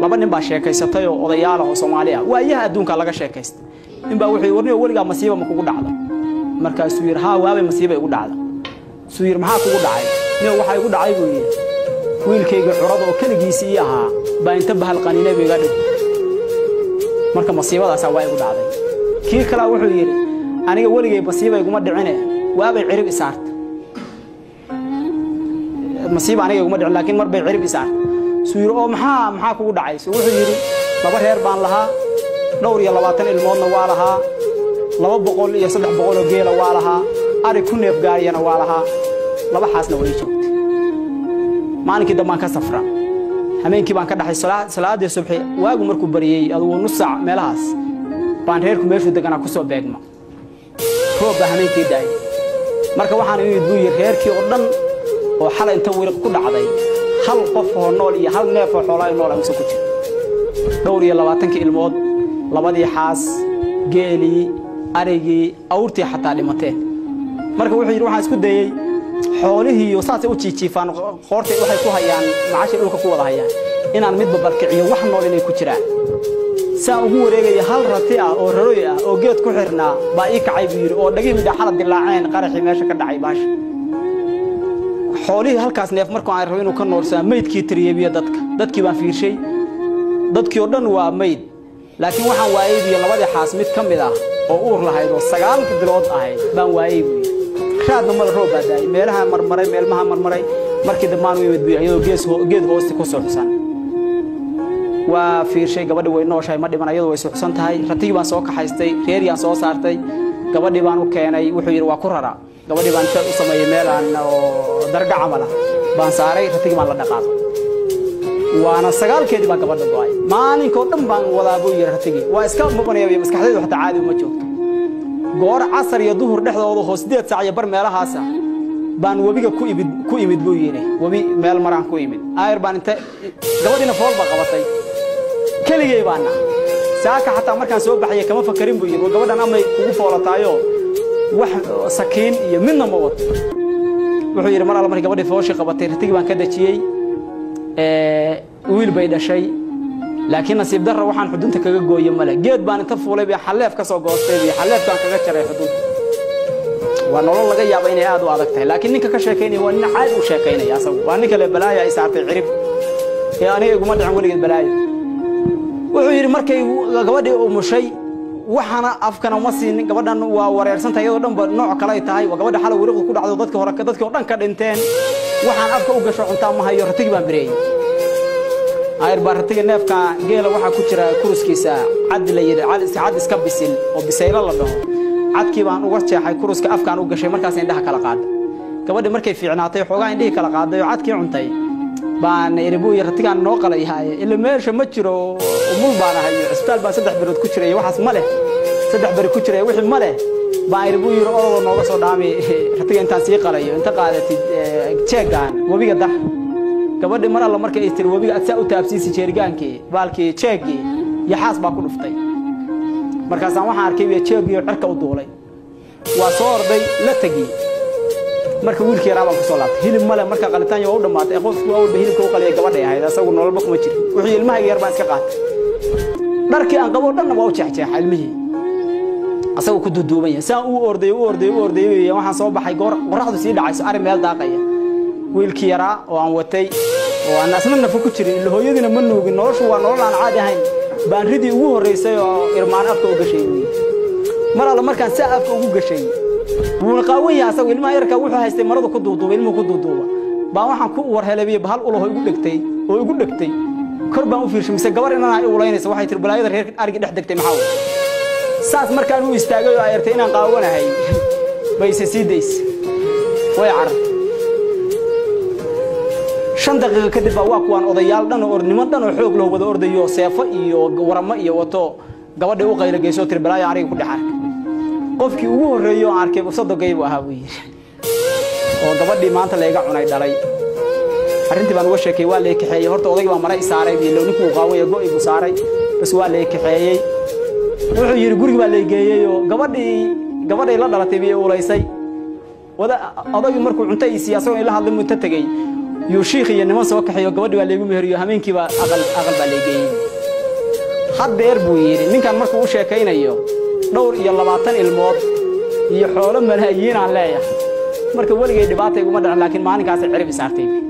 laba nin baa sheekaysatay oo odayaal ah oo Soomaaliya waayaha adduunka laga sheekaystay in baa wuxuu warniyo waliga masiibo ma kugu dhacdo markaasuu yiri haa waabay masiibo igu dhacdo suu yiri maxaa kugu dhacay nin waxa igu dhacay buu yiri wiilkayga curad oo kaligiisii ahaa baa inta bahal qaniinay biga dhig marka masiibadaas waa igu dhacday kii kala wuxuu yiri aniga waligay masiibo iguma dhicine waabay cirib isaart masiibo aniga iguma dhicin laakiin mar bay cirib isaart suu yiri oo maxaa kugu dhacay suu wuxuu yiri laba reer baan lahaa dhowr iyo 20 ilmoodna waa lahaa 200 iyo 300 oo geela waa lahaa ari ku neef gaariyana waa lahaa laba xaasna way joogtay maalinkii dambaan ka safra habeenkii baan ka dhaxay salaadii subaxii waagu markuu bariyay adoo nus saac meelahaas baan reerku meeshu deganaa ku soo beegma roob habeenkii daay marka waxaan imid buu yiri reerkii oo dhan oo xalay inta wiiq ku dhacday hal qof oo nool iyo hal neef oo xoolaay nool ah ku jira dhowr iyo 20 ilmood labadii xaas geeli arigi awrtii xataa dhimatay marka wuxuu yiri waxaan isku dayay xoolihii iyo saasay u jiifaan qoortay waxay ku hayaan macaash dhulka ku wada hayaan inaan midba barkiciyo wax nool inay ku jiraan saa ugu wareegay hal rati ah oo raroy ah oo geed ku xirnaa baa ii kacay buu yiri oo dhagii midda xalad dilaaceen qaraxii meesha ka dhacay baash xoolihii halkaas neef markuu aan rabo inuu ka noolsaan meydkii tiriyeebiya dadkii baan fiirshay dadkii oo dhan waa meyd laakiin waxaan waayay labadii xaas mid kamid ah oo uur lahayd oo 9 bilood ahayd baan waayay raadna mar roob baaday meelaha marmaray markii damaan u yimid iyadoo geed hoosti ku socsan waa fiirshay gabadhi way nooshahay ma dhiman iyadoo way socsan tahay ratigii baan soo kaxaystay reeriyaan soo saartay gabadhi baan u keenay wuxuu yiri waa ku rara gabadhi baan u sameeyay meel aan oo darga camal ah baan saaray ratigii baan la dhaqaaqay وانا سغالkeedi baa gabadha go'ay maalinko dhan baan wadaabo yir ratigii waa iska maqanayay maskaxdeedu xataa caadi uma joogto goor casar iyo duhur dhexdooda hoos 8 saac iyo bar meelahaas baan wabiga ku imid buu yiri wabi meel maraan ku imid ayr baan inta gabadhina fool ba qabatay kaligay baana saaka xataa markaan soo baxay kama fakarin buu yiri gabadhan amay kugu foolataayo wax sakiin iyo midna ma wato wuxuu yiri mar alla markii gabadhii fooshi qabatay ratigii baan ka dajiyay wiil bay dhashay laakiin nasiib darro waxaan xudunta kaga gooyay mala geed baan inta fuulay bay xaleef ka soo goostay iyo xaleefkan kaga jaray xudunta waa nolol laga yaabo inay aad u adag tahay laakiin ninka ka sheekeynay waa nin caadi u sheekeynay asagu waa ninka le balaaya ay saartay cirib ee aniga iguma dhicin waligeed balaaya wuxuu yiri markay gabadhii u mushay waxana afkana ma siin gabadhan waa wareersantay iyadoo dhanba nooc kale ay tahay waa gabadha xal wariiq ku dhacdo dadka oo dhan ka dhinteen waxaan afka u gasho cunta ma hayo ratigi baan bireeyay ayr baratiga neefka geela waxa ku jira kuruskiisa cad la yiri cad iska bisil oo bisayla la dhaho cadkii baan uga jeexay kuruska afkaan u gashay markaas indhaha kala qaad gabadhi markay fiicnaatay xoogaa indhihi kala qaaday oo cadkii cuntay baan iribu iyo ratigaan noo qalayhay ila meesha ma jiro umul baan ahay isbitaal baan 3 bilood ku jiray waxaas ma leh 3 bari ku jiray wixii ma leh baan iribu yiri oo nooga soo dhaamay ratiga intaan sii qalayo inta qaadatay jeegaan wabiga dah gabadhi mar alla markay tir wabiga aad saa u taabsiisi jeerigaankii baalkii jeegii yaxaas baa ku dhuftay markaas waxaan arkay jeegii cirka u duulay waa soo orday la tagi marka wiilkii raabaan ku soo laabtay hilib male marka qalitaan iyo u dhamaatay qofku awal hilibka u qaliyay gabadhay ahayd asagu nololba kuma jirin wuxuu ilmaha yar baan iska qaatay dharkii aan qabo dhanna waa u jeexjeexay ilmihii asagu ku duuduuban yahay saa uu orday waxaan soo baxay qorraxdu sii dhacayso ari meel daaqaya wiilkii yaraa oo aan watay oo aan asna nafku ku jirin ila hooyadina ma nuugin noloshu waa nolol aan caadi ahayn baan ridii ugu horeysay oo irmaan afka u gashay mar alla markaan saa afka ugu gashay wuu qaawan yahay asagu ilmaha yarka wuxuu haystay maradu ku duuduubay ilmuhu ku duuduuba baa waxaan ku war helay bahal ulaho igu dhigtay kor baan u fiirshay mise gabar inaan ay uleynayso waxay tir balaayada reer argi dhex degtay maxaa saas markaan uu istaagay oo ayartay inaan qaawanahay bayse siidays way car 5 daqiiqo kadib waa kuwan odayaal dhan oo ornimo dhan oo xoog loo wada ordayo seefo iyo waramo iyo wato gabadha u qayl geyso tir balaaya ariga ku dhaxar qofkii ugu horeeyo aan arkay Sadogay buu ahaa wiil oo gabadhii maanta la iga cunay dhalay arintii baan uga sheekay waa la kaxeeyay horta odayga baa maray saaray biilo ninku qaaway go'ay buu saaray bas waa la kaxeeyay wuxuu yiri guriga baa la geeyay oo gabadhay la dhalatay biyo uleysay wada odaygu markuu cuntay siyaasado ila hadlay muddo tagay يوشيخ ينما سوك حيو قبل ولا يقوم يهريو همين كيبا أقل باليجي حد يربوي من كان مركو شاكين أيوه دور يلا بعطن الموت يحول ملايين عليا مركو ولا جاي دبعته يقوم لكن ما أنا كاسر عربي ساعتين